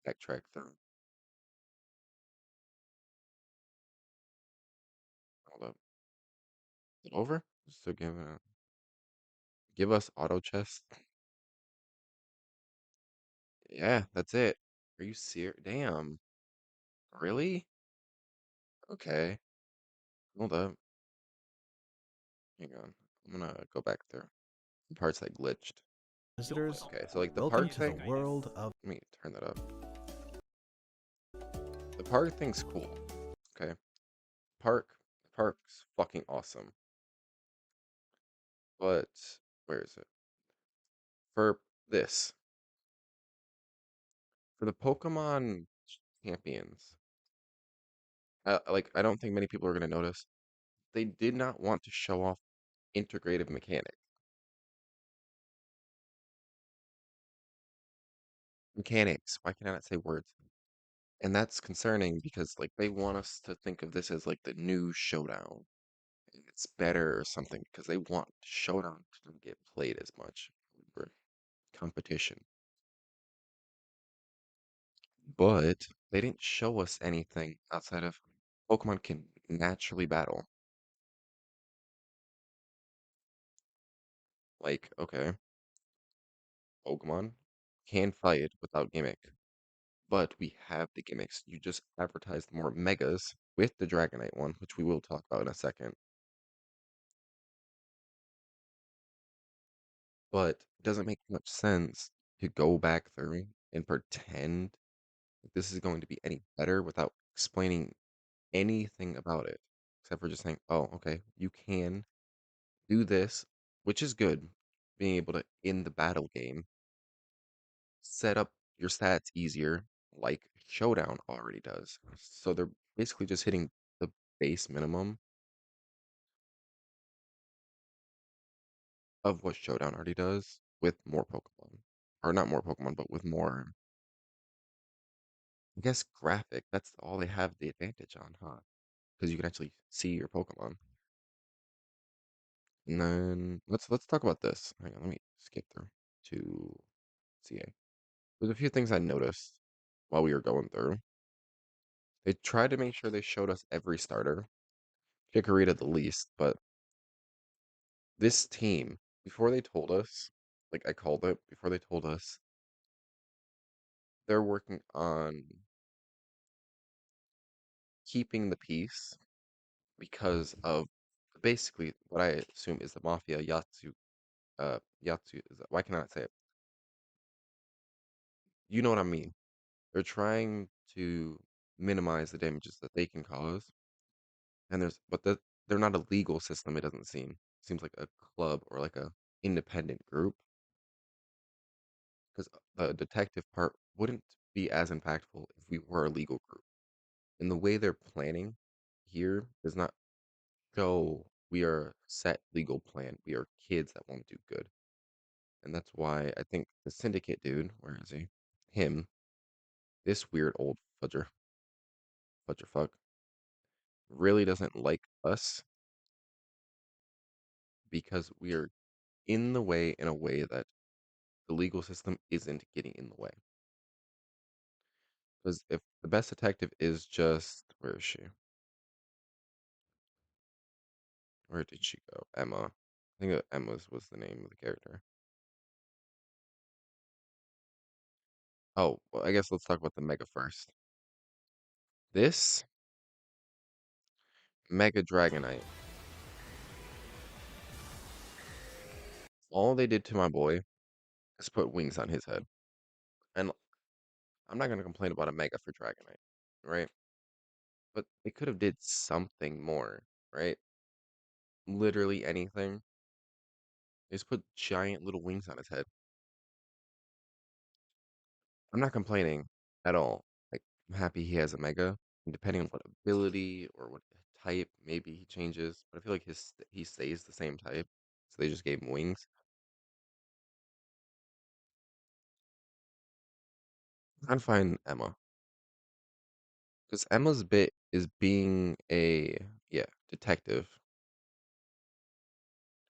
backtrack through. Hold up. Is it over? Still give us auto chess. Yeah, that's it. Are you serious? Damn. Really? Okay. Hold up. Hang on. I'm gonna go back through the parts that glitched. Visitors, Okay, so like the welcome park to the thing, world of let me turn that up. The park thing's cool. Okay. The park's fucking awesome. But where is it? For this, for the Pokemon champions, like I don't think many people are gonna notice. They did not want to show off integrative mechanics. Why can I not say words? And that's concerning because like they want us to think of this as like the new Showdown. It's better or something because they want Showdown to get played as much for competition. But they didn't show us anything outside of Pokemon can naturally battle. Like, okay, Pokemon can fight without gimmick, but we have the gimmicks. You just advertised more megas with the Dragonite one, which we will talk about in a second. But it doesn't make much sense to go back through and pretend that this is going to be any better without explaining anything about it, except for just saying, oh, okay, you can do this, which is good. Being able to, in the battle game, set up your stats easier, like Showdown already does. So they're basically just hitting the base minimum of what Showdown already does with more Pokemon. Or not more Pokemon, but with more, I guess, graphic. That's all they have the advantage on, huh? Because you can actually see your Pokemon. And then let's talk about this. Hang on, let me skip through to CA. There's a few things I noticed while we were going through. They tried to make sure they showed us every starter, Chikorita the least, but this team, before they told us, like I called it, before they told us, they're working on keeping the peace because of basically what I assume is the Mafia Yatsu is why can I not say it? You know what I mean. They're trying to minimize the damages that they can cause, and they're not a legal system. It doesn't seem. It seems like a club or like a independent group because the detective part wouldn't be as impactful if we were a legal group. And the way they're planning here does not show we are a set legal plan. We are kids that want to do good, and that's why I think the syndicate dude, where is he? Him, this weird old fudger fuck, really doesn't like us because we are in the way in a way that the legal system isn't getting in the way. Because if the best detective is just where is she? Where did she go? Emma. I think that Emma's was the name of the character. Oh, well, I guess let's talk about the Mega first. This Mega Dragonite. All they did to my boy is put wings on his head. And I'm not gonna complain about a Mega for Dragonite, right? But they could have did something more, right? Literally anything. They just put giant little wings on his head. I'm not complaining at all. Like, I'm happy he has a Mega. And depending on what ability or what type, maybe he changes. But I feel like he stays the same type. So they just gave him wings. I'm fine, Emma. Because Emma's bit is being a, yeah, detective.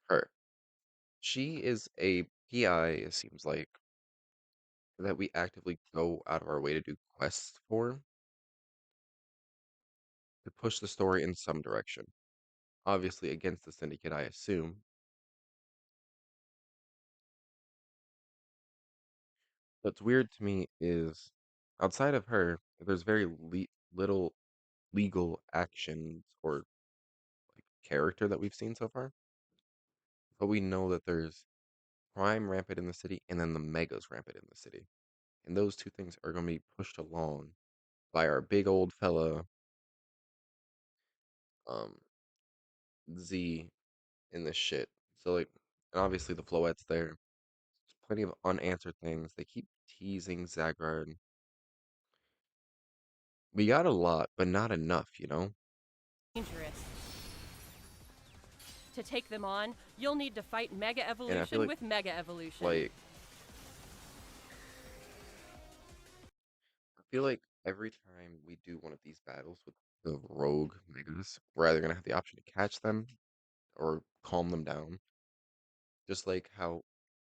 Her. She is a PI, it seems like. that we actively go out of our way to do quests for to push the story in some direction. Obviously, against the Syndicate, I assume. What's weird to me is outside of her, there's very little legal actions or like character that we've seen so far. But we know that there's crime rampant in the city and then the megas rampant in the city. And those two things are going to be pushed along by our big old fella, um, Z in this shit. So, like, and obviously the Floette's there. There's plenty of unanswered things. They keep teasing Zagrod. We got a lot, but not enough, you know? Dangerous. To take them on, you'll need to fight Mega And I feel Evolution with Mega Evolution. like, I feel like every time we do one of these battles with the rogue megas, we're either gonna have the option to catch them or calm them down. Just like how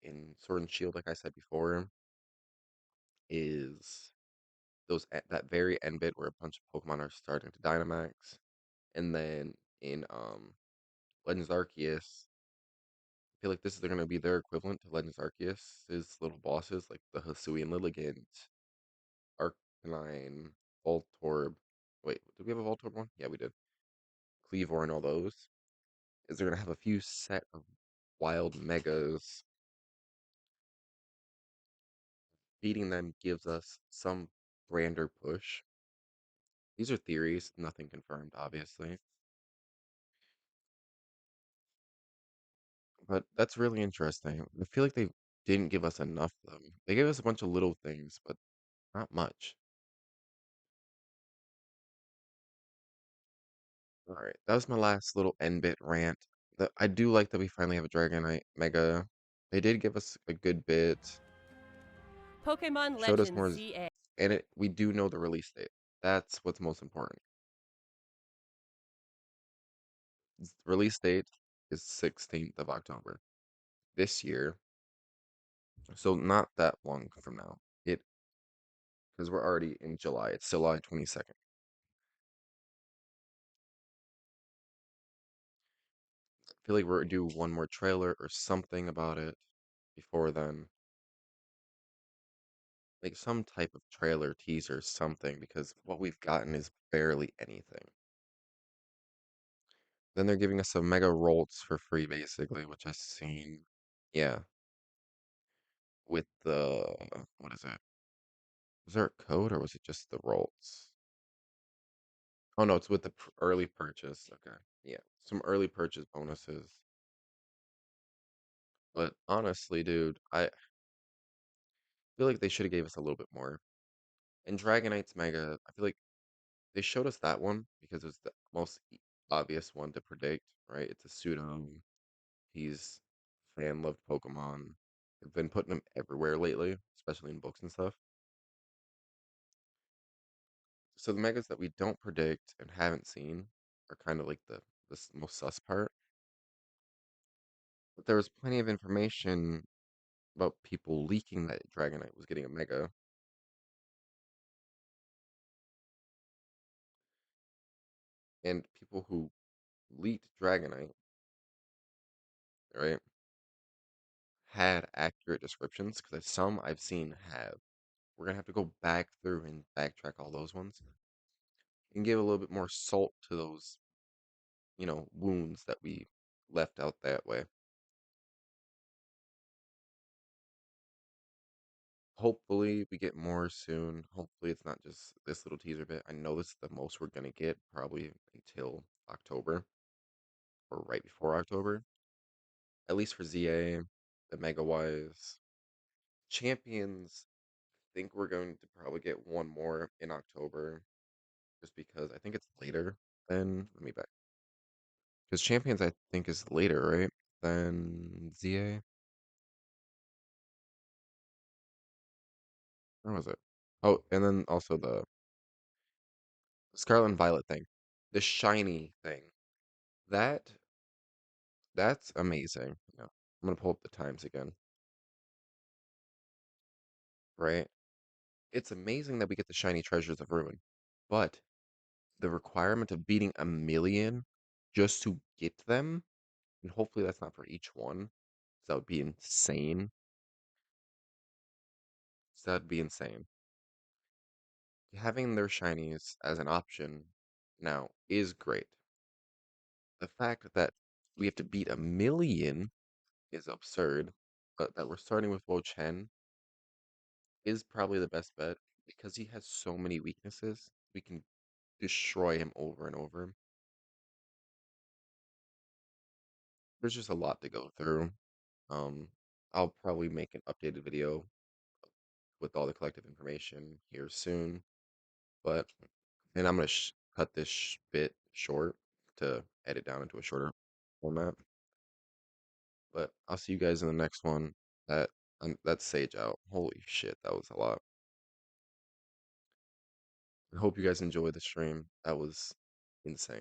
in Sword and Shield, like I said before, is that very end bit where a bunch of Pokemon are starting to Dynamax, and then in Legends Arceus, I feel like this is gonna be their equivalent to Legends Arceus's little bosses, like the Hisuian Lilligant, Arcanine, Voltorb. Wait, did we have a Voltorb one? Yeah, we did. Cleavor and all those. Is they're gonna have a few set of wild megas. Beating them gives us some grander push. These are theories, nothing confirmed, obviously. But that's really interesting. I feel like they didn't give us enough, though. They gave us a bunch of little things, but not much. All right, that was my last little N bit rant. I do like that we finally have a Dragonite Mega. They did give us a good bit, Pokemon showed us Legends more, ZA. and we do know the release date. That's what's most important. Release date is 16th of October this year, so not that long from now. It because we're already in July. It's July 22nd. I feel like we're due one more trailer or something about it before then. Like some type of trailer, teaser, something, because what we've gotten is barely anything. Then they're giving us some Mega Rolts for free, basically, which I've seen. Yeah, with the what is it? Was there a code or was it just the Rolts? Oh no, it's with the early purchase. Okay, yeah, some early purchase bonuses. But honestly, dude, I feel like they should have gave us a little bit more. And Dragonite's Mega, I feel like they showed us that one because it was the most obvious one to predict, right? It's a pseudo. He's fan loved Pokemon. They've been putting him everywhere lately, especially in books and stuff. So the megas that we don't predict and haven't seen are kind of like the most sus part. But there was plenty of information about people leaking that Dragonite was getting a mega, and people who leaked Dragonite, right, had accurate descriptions because some I've seen have. We're gonna have to go back through and backtrack all those ones and give a little bit more salt to those, wounds that we left out that way. Hopefully we get more soon. Hopefully it's not just this little teaser bit. I know this is the most we're gonna get probably until October or right before October. At least for ZA, the Mega Wise. Champions, I think we're going to probably get one more in October just because I think it's later than let me back. Because Champions I think is later, right? Than ZA. Where was it? Oh, and then also the Scarlet and Violet thing. The shiny thing. That that's amazing. I'm gonna pull up the times again. right? It's amazing that we get the shiny treasures of Ruin, but the requirement of beating a million just to get them, and hopefully that's not for each one, 'cause that would be insane. So that'd be insane. Having their shinies as an option now is great. The fact that we have to beat a million is absurd, but that we're starting with Wo Chen is probably the best bet because he has so many weaknesses. We can destroy him over and over. There's just a lot to go through. Um, I'll probably make an updated video with all the collective information here soon, but and I'm gonna cut this bit short to edit down into a shorter format. But I'll see you guys in the next one. That that's Sage out. Holy shit, that was a lot. I hope you guys enjoyed the stream. That was insane.